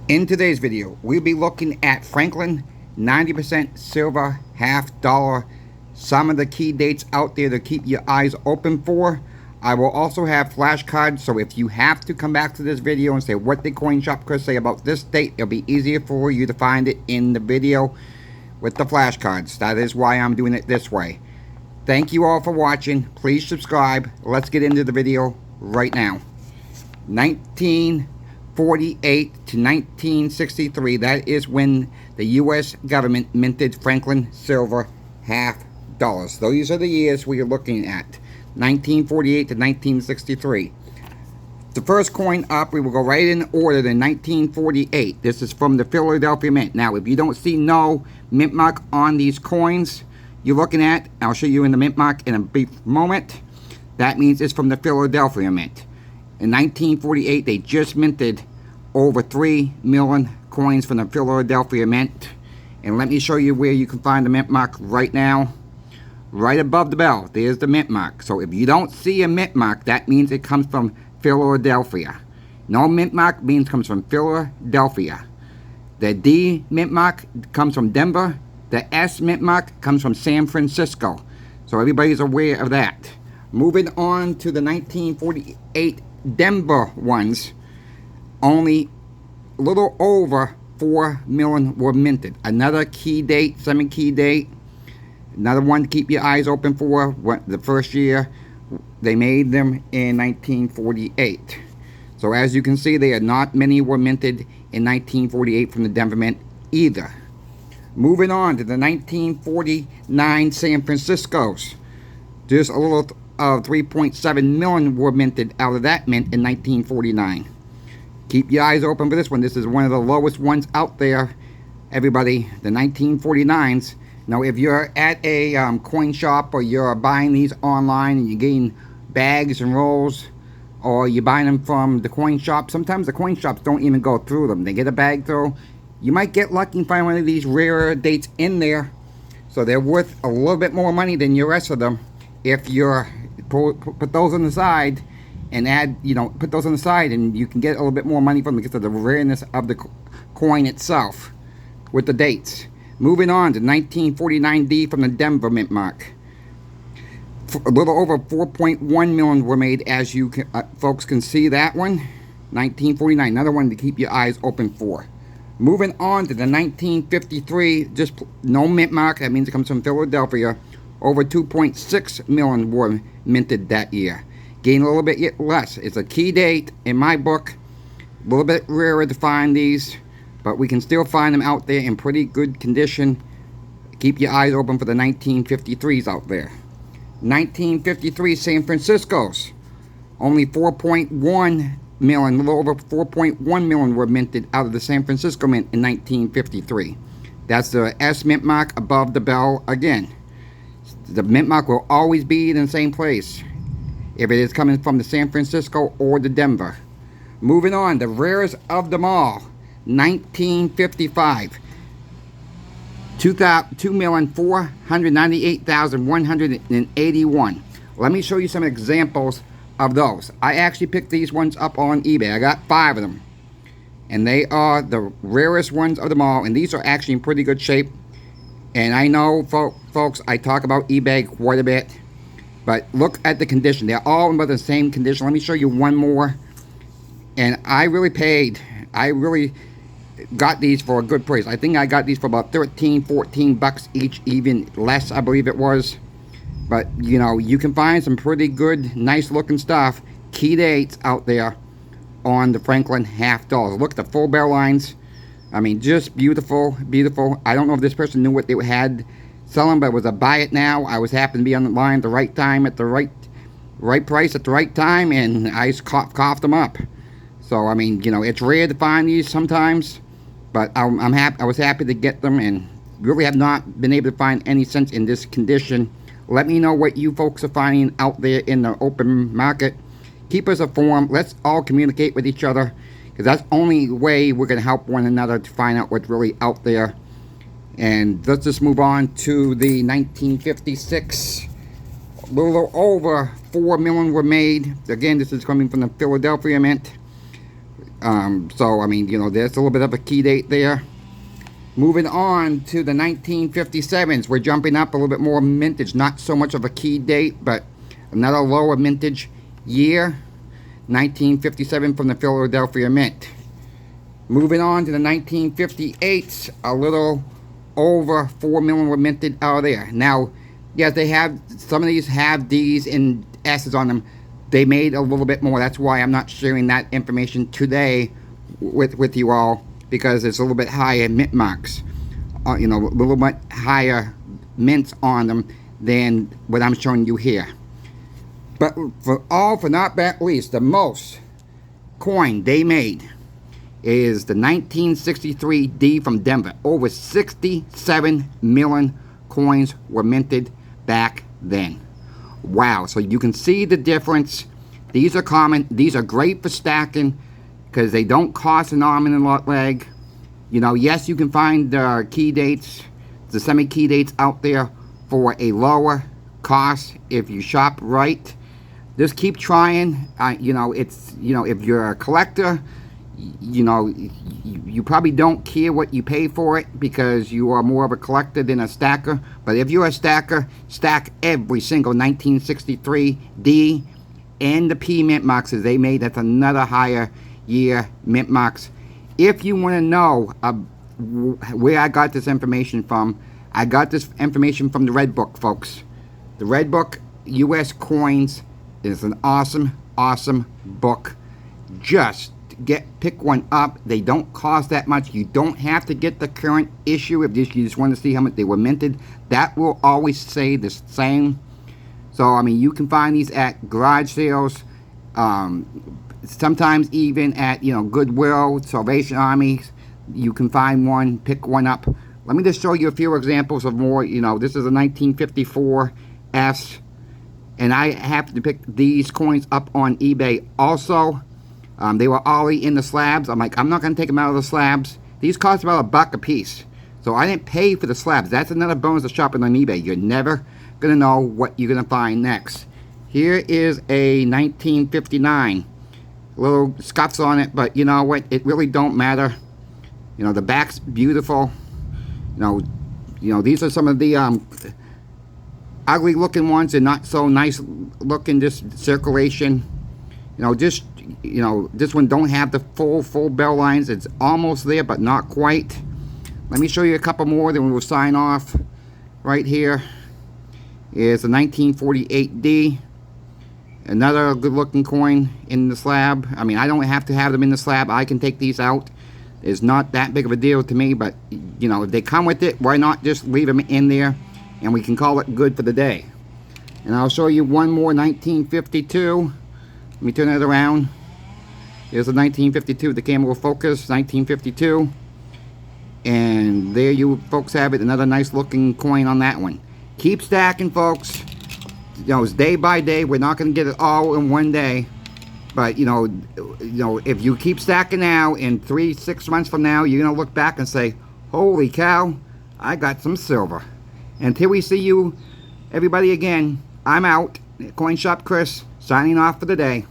In today's video, we'll be looking at Franklin 90% silver half dollar. Some of the key dates out there to keep your eyes open for. I will also have flashcards, so if you have to come back to this video and say what the coin shop could say about this date, it'll be easier for you to find it in the video with the flashcards. That is why I'm doing it this way. Thank you all for watching. Please subscribe. Let's get into the video right now. 1948 to 1963, that is when the U.S. government minted Franklin silver half dollars. Those are the years we are looking at, 1948 to 1963. The first coin up, we will go right in order to 1948. This is from the Philadelphia Mint. Now, if you don't see no mint mark on these coins you're looking at, I'll show you in the mint mark in a brief moment. That means it's from the Philadelphia Mint. In 1948, they just minted over 3 million coins from the Philadelphia Mint. And let me show you where you can find the mint mark right now. Right above the bell, there's the mint mark. So if you don't see a mint mark, that means it comes from Philadelphia. No mint mark means comes from Philadelphia. The D mint mark comes from Denver. The S mint mark comes from San Francisco. So everybody's aware of that. Moving on to the 1948 Denver ones, only a little over 4 million were minted. Another key date, semi-key date. Another one to keep your eyes open for. The first year they made them in 1948. So as you can see, there are not many were minted in 1948 from the Denver Mint either. Moving on to the 1949 San Francisco's. Just a little 3.7 million were minted out of that mint in 1949. Keep your eyes open for this one. This is one of the lowest ones out there, everybody, the 1949s. Now, if you're at a coin shop or you're buying these online and you're getting bags and rolls, or you're buying them from the coin shop, sometimes the coin shops don't even go through them. They get a bag through. You might get lucky and find one of these rarer dates in there, so they're worth a little bit more money than the rest of them. If you're put those on the side and add, put those on the side, and you can get a little bit more money from them because of the rareness of the coin itself with the dates. Moving on to 1949D from the Denver mint mark. A little over 4.1 million were made, as you can, folks can see that one. 1949, another one to keep your eyes open for. Moving on to the 1953, just no mint mark, that means it comes from Philadelphia. Over 2.6 million were minted that year. Gain a little bit less. It's a key date in my book. A little bit rarer to find these, but we can still find them out there in pretty good condition. Keep your eyes open for the 1953s out there. 1953 San Francisco's. Only 4.1 million, a little over 4.1 million were minted out of the San Francisco Mint in 1953. That's the S mint mark above the bell again. The mint mark will always be in the same place if it is coming from the San Francisco or the Denver. Moving on, the rarest of them all, 1955. 2,498,181. Let me show you some examples of those. I actually picked these ones up on eBay. I got 5 of them, and they are the rarest ones of them all, and these are actually in pretty good shape. And I know, folks, I talk about eBay quite a bit, but look at the condition. They're all in about the same condition. Let me show you one more. And I really got these for a good price. I think I got these for about 13, 14 bucks each, even less, I believe it was. But, you can find some pretty good, nice looking stuff, key dates out there on the Franklin half dollars. Look at the full barrel lines. I mean, just beautiful, beautiful. I don't know if this person knew what they had selling, but it was a buy it now. I was happened to be on the line at the right time, at the right price at the right time, and I just coughed them up. So, I mean, it's rare to find these sometimes, but I'm happy. I was happy to get them, and really have not been able to find any since in this condition. Let me know what you folks are finding out there in the open market. Keep us informed. Let's all communicate with each other, because that's the only way we're going to help one another to find out what's really out there. And let's just move on to the 1956. A little over 4 million were made. Again, this is coming from the Philadelphia Mint. So, I mean, there's a little bit of a key date there. Moving on to the 1957s, we're jumping up a little bit more mintage. Not so much of a key date, but another lower mintage year. 1957 from the Philadelphia Mint. Moving on to the 1958s, a little over 4 million were minted out of there. Now, yes, they have, some of these have D's and S's on them. They made a little bit more. That's why I'm not sharing that information today with you all, because it's a little bit higher mint marks. A little bit higher mints on them than what I'm showing you here. But for not least, the most coin they made is the 1963 D from Denver. Over 67 million coins were minted back then. Wow, so you can see the difference. These are common. These are great for stacking because they don't cost an arm and a leg. Yes, you can find key dates, the semi-key dates out there for a lower cost if you shop right. Just keep trying. If you're a collector, you probably don't care what you pay for it because you are more of a collector than a stacker. But if you're a stacker, stack every single 1963 D and the P mint marks as they made. That's another higher year mint marks. If you want to know where I got this information from, I got this information from the Red Book, folks. The Red Book, U.S. Coins, is an awesome book. Just pick one up. They don't cost that much. You don't have to get the current issue if you just want to see how much they were minted. That will always say the same. So, I mean, you can find these at garage sales, sometimes even at, Goodwill, Salvation Army. You can find one, pick one up. Let me just show you a few examples of more. This is a 1954 S, and I happened to pick these coins up on eBay also. They were already in the slabs. I'm like, I'm not going to take them out of the slabs. These cost about $1 a piece. So I didn't pay for the slabs. That's another bonus of shopping on eBay. You're never going to know what you're going to find next. Here is a 1959. Little scuffs on it, but you know what? It really don't matter. The back's beautiful. These are some of the ugly looking ones and not so nice looking, just circulation. This one don't have the full bell lines. It's almost there, but not quite. Let me show you a couple more, then we'll sign off. Right here is a 1948 D. Another good looking coin in the slab. I mean, I don't have to have them in the slab. I can take these out. It's not that big of a deal to me, but if they come with it, why not just leave them in there and we can call it good for the day. And I'll show you one more 1952. Let me turn it around. Here's a 1952. The camera will focus. 1952. And there you folks have it. Another nice looking coin on that one. Keep stacking, folks. It's day by day. We're not going to get it all in one day. But, if you keep stacking now, in 3-6 months from now, you're going to look back and say, holy cow, I got some silver. Until we see you, everybody, again, I'm out. Coin Shop Chris, signing off for the day.